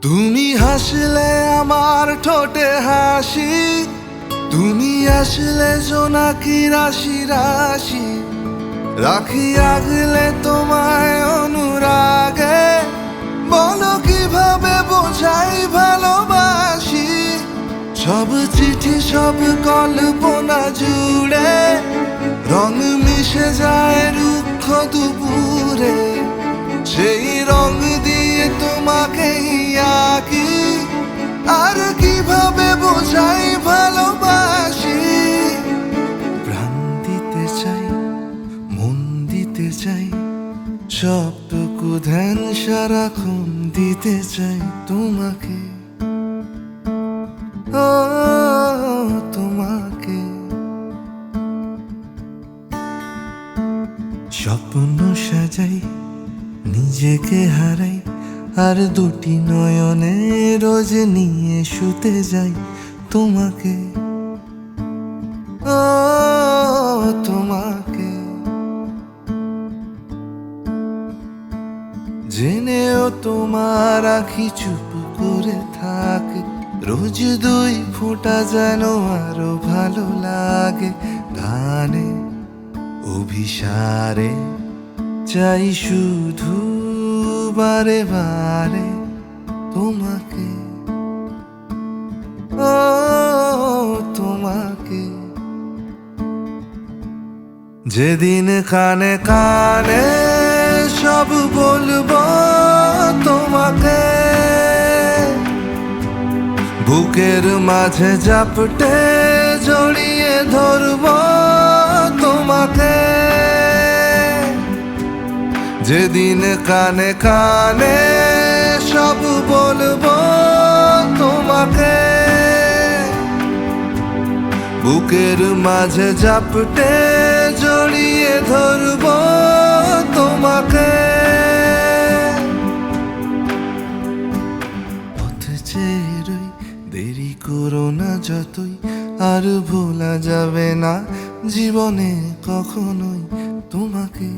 তুমি হাসলে আমার ঠোঁটে হাসি, তুমি আসলে জোনাকি রাশি রাশি, রাখি আগলে তোমায় অনুরাগে। বলো কিভাবে বোঝাই ভালোবাসি, সব চিঠি সব কল্পনা জুড়ে রং মিশে যায় রুক্ষ দুপুরে। সেই রং দিয়ে তোমাকে আঁকি, আর কিভাবে বোঝাই ভালোবাসি। প্রাণ দিতে চাই, মন দিতে চাই, সবটুকু ধ্যান সারাক্ষণ দিতে চাই তোমাকে, ও তোমাকে। স্বপ্ন সাজাই, নিজেকে হারাই, আর দুটি নয়নে রোজ নিয়ে শুতে যাই তোমাকে, ও তোমাকে। জেনেও তোমার আখি চুপ করে থাকে, রোজ দুই ফোঁটা যেন আরো ভালো লাগে। গানে অভিসারে চাই শুধু বারে বারে তোমাকে, ও তোমাকে। যেদিন কানে কানে সব বলবো তোমাকে, বুকের মাঝে জাপটে জড়িয়ে ধরবো তোমাকে। যেদিন কানে কানে সব বলবো তোমাকে, বুকের মাঝে জাপটে জড়িয়ে ধরবো তোমাকে। পথ চেয়ে রই, দেরি করো না যতই, আর ভোলা যাবে না জীবনে কখনোই তোমাকে।